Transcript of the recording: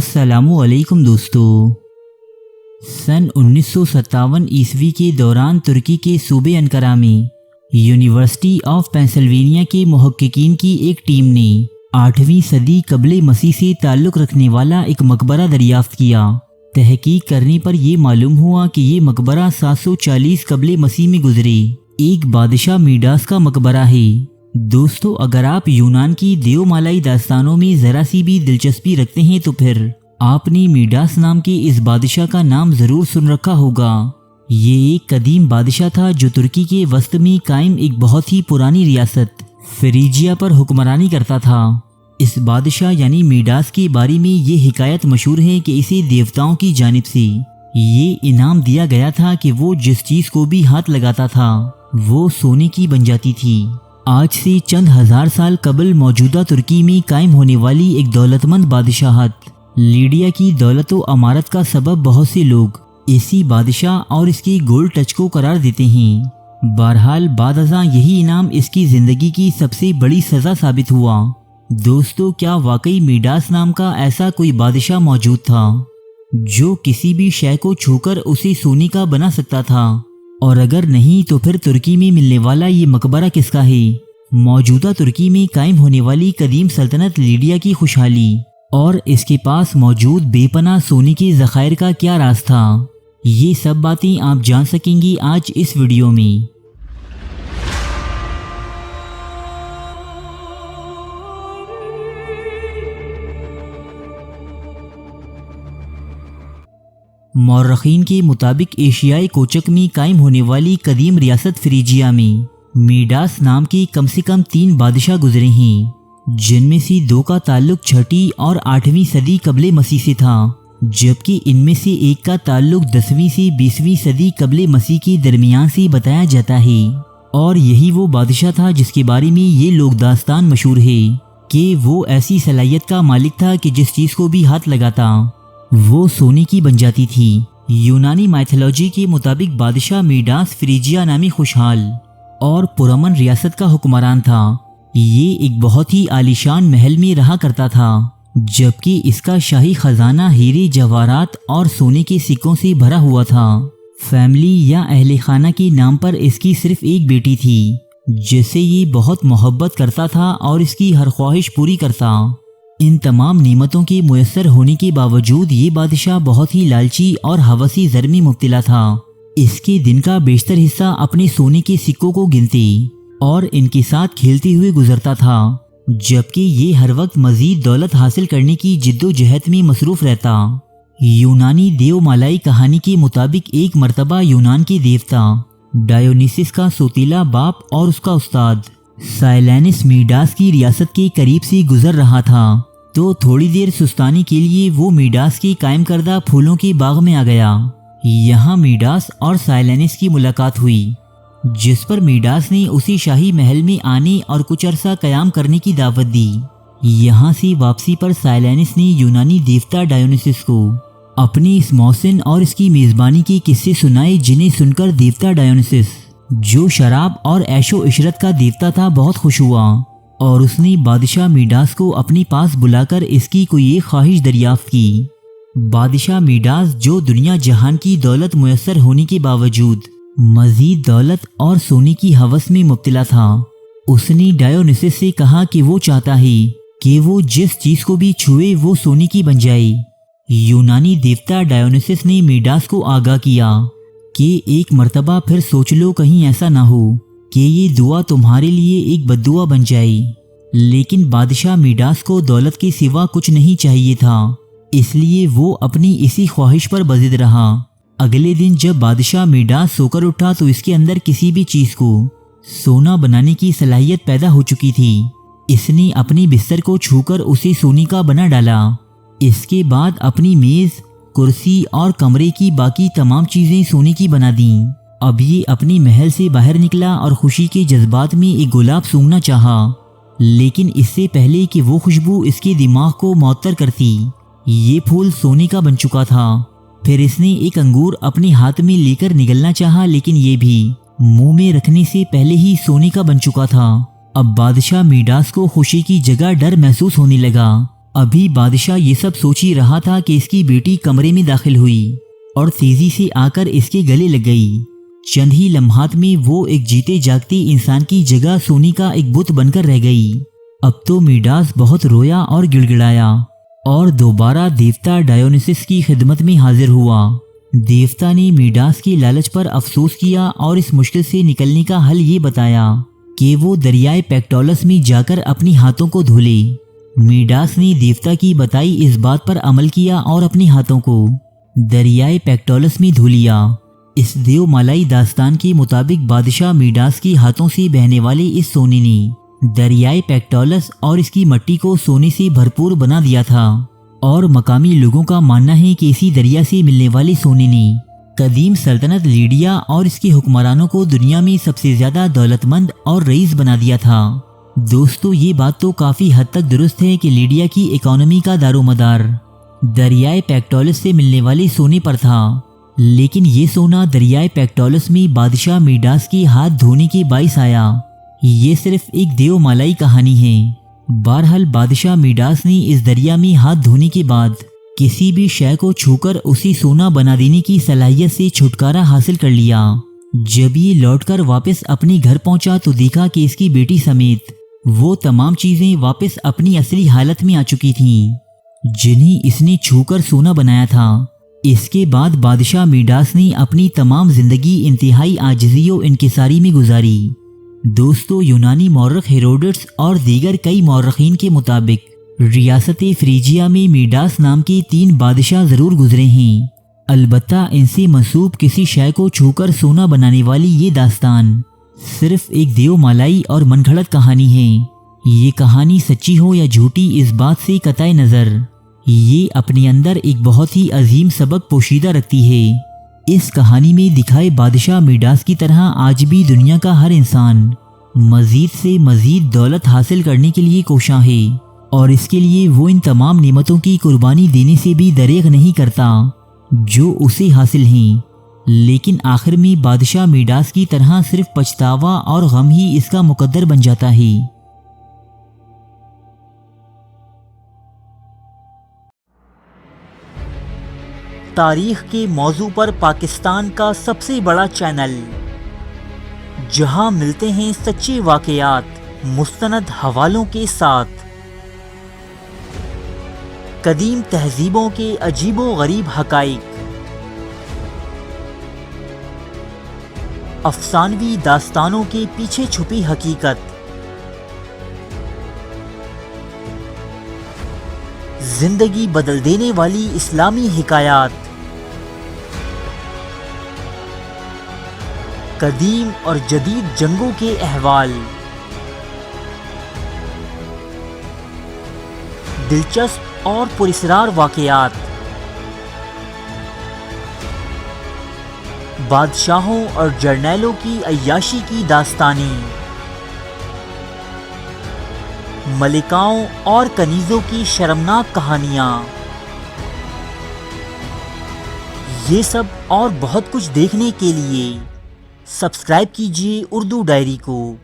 अस्सलामु अलैकुम दोस्तों। सन 1957 ईस्वी के दौरान तुर्की के सूबे अंकारा में यूनिवर्सिटी ऑफ पेंसिल्वेनिया के मुहक्किकीन की एक टीम ने 8वीं सदी कबले मसीह से ताल्लुक़ रखने वाला एक मकबरा दरियाफ्त किया। तहकीक करने पर यह मालूम हुआ कि ये मकबरा 740 कबले मसीह में गुजरे एक बादशाह मीडास का मकबरा है। दोस्तों, अगर आप यूनान की देवमालाई दास्तानों में ज़रा सी भी दिलचस्पी रखते हैं तो फिर आपने मीडास नाम के इस बादशाह का नाम ज़रूर सुन रखा होगा। ये एक कदीम बादशाह था जो तुर्की के वस्त में कायम एक बहुत ही पुरानी रियासत फ्रीजिया पर हुक्मरानी करता था। इस बादशाह यानी मीडास के बारे में ये हिकायत मशहूर है कि इसे देवताओं की जानिब से ये इनाम दिया गया था कि वो जिस चीज़ को भी हाथ लगाता था वो सोने की बन जाती थी। आज से चंद हजार साल कबल मौजूदा तुर्की में कायम होने वाली एक दौलतमंद बादशाहत लीडिया की दौलत व अमारत का सबब बहुत से लोग इसी बादशाह और इसके गोल्ड टच को करार देते हैं। बहरहाल बादशाह यही इनाम इसकी ज़िंदगी की सबसे बड़ी सज़ा साबित हुआ। दोस्तों, क्या वाकई मीडास नाम का ऐसा कोई बादशाह मौजूद था जो किसी भी शय को छूकर उसे सोने का बना सकता था? और अगर नहीं तो फिर तुर्की में मिलने वाला ये मकबरा किसका है? मौजूदा तुर्की में कायम होने वाली कदीम सल्तनत लीडिया की खुशहाली और इसके पास मौजूद बेपनाह सोने के ज़खायर का क्या राज था? ये सब बातें आप जान सकेंगी आज इस वीडियो में। मौर्रखीन के मुताबिक एशियाई कोचक में कायम होने वाली कदीम रियासत फ्रीजिया में मीडास नाम के कम से कम 3 बादशाह गुजरे हैं, जिनमें से 2 का ताल्लुक 6वीं और 8वीं सदी कबले मसीह से था, जबकि इनमें से एक का ताल्लुक 10वीं से 20वीं सदी कबले मसीह के दरमियान से बताया जाता है। और यही वो बादशाह था जिसके बारे में ये लोक दास्तान मशहूर है कि वो ऐसी सलाहियत का मालिक था कि जिस चीज़ को भी हाथ लगाता वो सोने की बन जाती थी। यूनानी माइथोलॉजी के मुताबिक बादशाह मीडास फ्रीजिया नामी खुशहाल और पुरअमन रियासत का हुक्मरान था। ये एक बहुत ही आलीशान महल में रहा करता था, जबकि इसका शाही खजाना हीरे जवाहरात और सोने के सिक्कों से भरा हुआ था। फैमिली या अहले खाना के नाम पर इसकी सिर्फ एक बेटी थी जिसे ये बहुत मोहब्बत करता था और इसकी हर ख्वाहिश पूरी करता। इन तमाम नेमतों के मुयस्सर होने के बावजूद ये बादशाह बहुत ही लालची और हवसी ज़र में मुब्तला था। इसके दिन का बेशतर हिस्सा अपने सोने के सिक्कों को गिनते और इनके साथ खेलते हुए गुजरता था, जबकि ये हर वक्त मज़ीद दौलत हासिल करने की जिद्दोजहद में मसरूफ़ रहता। यूनानी देवमालाई कहानी के मुताबिक एक मर्तबा यूनान के देवता डायोनिसिस का सोतीला बाप और उसका उस्ताद साइलेनिस मीडास की रियासत के करीब से गुजर रहा था, तो थोड़ी देर सुस्ताने के लिए वो मीडास के कायम करदा फूलों के बाग में आ गया। यहाँ मीडास और साइलेनिस की मुलाकात हुई, जिस पर मीडास ने उसी शाही महल में आने और कुछ अरसा कयाम करने की दावत दी। यहाँ से वापसी पर साइलेनिस ने यूनानी देवता डायोनिसिस को अपनी इस मौसिन और इसकी मेज़बानी के किस्से सुनाए, जिन्हें सुनकर देवता डायोनिसिस, जो शराब और ऐशो इशरत का देवता था, बहुत खुश हुआ और उसने बादशाह मीडास को अपने पास बुलाकर इसकी कोई एक ख्वाहिश दरियाफ्त की। बादशाह मीडास, जो दुनिया जहान की दौलत मुयस्सर होने के बावजूद मजीद दौलत और सोने की हवस में मुब्तला था, उसने डायोनिसिस से कहा कि वो चाहता है कि वो जिस चीज़ को भी छुए वो सोने की बन जाए। यूनानी देवता डायोनिसिस ने मीडास को आगाह किया कि एक मर्तबा फिर सोच लो, कहीं ऐसा ना हो कि ये दुआ तुम्हारे लिए एक बद्दुआ बन जाए। लेकिन बादशाह मीडास को दौलत के सिवा कुछ नहीं चाहिए था, इसलिए वो अपनी इसी ख्वाहिश पर बज़िद रहा। अगले दिन जब बादशाह मीडास सोकर उठा तो इसके अंदर किसी भी चीज़ को सोना बनाने की सलाहियत पैदा हो चुकी थी। इसने अपनी बिस्तर को छूकर उसे सोने का बना डाला। इसके बाद अपनी मेज़, कुर्सी और कमरे की बाकी तमाम चीज़ें सोने की बना दीं। अब ये अपनी महल से बाहर निकला और खुशी के जज्बात में एक गुलाब सूंघना चाहा, लेकिन इससे पहले कि वो खुशबू इसके दिमाग को मुअत्तर करती, ये फूल सोने का बन चुका था। फिर इसने एक अंगूर अपने हाथ में लेकर निगलना चाहा, लेकिन ये भी मुंह में रखने से पहले ही सोने का बन चुका था। अब बादशाह मीडास को खुशी की जगह डर महसूस होने लगा। ابھی بادشاہ یہ سب سوچ ہی رہا تھا کہ اس کی بیٹی کمرے میں داخل ہوئی اور تیزی سے آ کر اس کے گلے لگ گئی۔ چند ہی لمحات میں وہ ایک جیتے جاگتے انسان کی جگہ سونے کا ایک بت بن کر رہ گئی۔ اب تو میڈاس بہت رویا اور گڑ گڑایا اور دوبارہ دیوتا ڈایونیسس کی خدمت میں حاضر ہوا۔ دیوتا نے میڈاس کے لالچ پر افسوس کیا اور اس مشکل سے نکلنے کا حل یہ بتایا کہ وہ دریائے پیکٹولس میں جا کر اپنی ہاتھوں کو دھو لے۔ میڈاس نے دیوتا کی بتائی اس بات پر عمل کیا اور اپنے ہاتھوں کو دریائے پیکٹولس میں دھو لیا۔ اس دیو مالائی داستان کے مطابق بادشاہ میڈاس کے ہاتھوں سے بہنے والے اس سونے نے دریائے پیکٹولس اور اس کی مٹی کو سونے سے بھرپور بنا دیا تھا، اور مقامی لوگوں کا ماننا ہے کہ اسی دریا سے ملنے والے سونے نے قدیم سلطنت لیڈیا اور اس کے حکمرانوں کو دنیا میں سب سے زیادہ دولت مند اور رئیس بنا دیا تھا۔ دوستو، یہ بات تو کافی حد تک درست ہے کہ لیڈیا کی اکانومی کا دار و مدار دریائے پیکٹولس سے ملنے والے سونے پر تھا، لیکن یہ سونا دریائے پیکٹولس میں بادشاہ میڈاس کے ہاتھ دھونے کے باعث آیا۔ یہ صرف ایک دیو مالائی کہانی ہے۔ بہرحال بادشاہ میڈاس نے اس دریا میں ہاتھ دھونے کے بعد کسی بھی شے کو چھو کر اسے سونا بنا دینے کی صلاحیت سے چھٹکارا حاصل کر لیا۔ جب یہ لوٹ کر واپس اپنے گھر پہنچا تو دیکھا کہ اس کی بیٹی سمیت وہ تمام چیزیں واپس اپنی اصلی حالت میں آ چکی تھیں جنہیں اس نے چھو کر سونا بنایا تھا۔ اس کے بعد بادشاہ میڈاس نے اپنی تمام زندگی انتہائی عاجزی و انکساری میں گزاری۔ دوستو، یونانی مورخ ہیروڈوٹس اور دیگر کئی مورخین کے مطابق ریاست فریجیا میں میڈاس نام کے 3 بادشاہ ضرور گزرے ہیں، البتہ ان سے منسوب کسی شے کو چھو کر سونا بنانے والی یہ داستان صرف ایک دیو مالائی اور من گھڑت کہانی ہے۔ یہ کہانی سچی ہو یا جھوٹی اس بات سے قطع نظر، یہ اپنے اندر ایک بہت ہی عظیم سبق پوشیدہ رکھتی ہے۔ اس کہانی میں دکھائے بادشاہ میڈاس کی طرح آج بھی دنیا کا ہر انسان مزید سے مزید دولت حاصل کرنے کے لیے کوشاں ہے، اور اس کے لیے وہ ان تمام نعمتوں کی قربانی دینے سے بھی دریغ نہیں کرتا جو اسے حاصل ہیں، لیکن آخر میں بادشاہ میڈاس کی طرح صرف پچھتاوا اور غم ہی اس کا مقدر بن جاتا ہے۔ تاریخ کے موضوع پر پاکستان کا سب سے بڑا چینل، جہاں ملتے ہیں سچے واقعات مستند حوالوں کے ساتھ، قدیم تہذیبوں کے عجیب و غریب حقائق، افسانوی داستانوں کے پیچھے چھپی حقیقت، زندگی بدل دینے والی اسلامی حکایات، قدیم اور جدید جنگوں کے احوال، دلچسپ اور پراسرار واقعات، بادشاہوں اور جرنیلوں کی عیاشی کی داستانیں، ملکاؤں اور کنیزوں کی شرمناک کہانیاں، یہ سب اور بہت کچھ دیکھنے کے لیے سبسکرائب کیجیے اردو ڈائری کو۔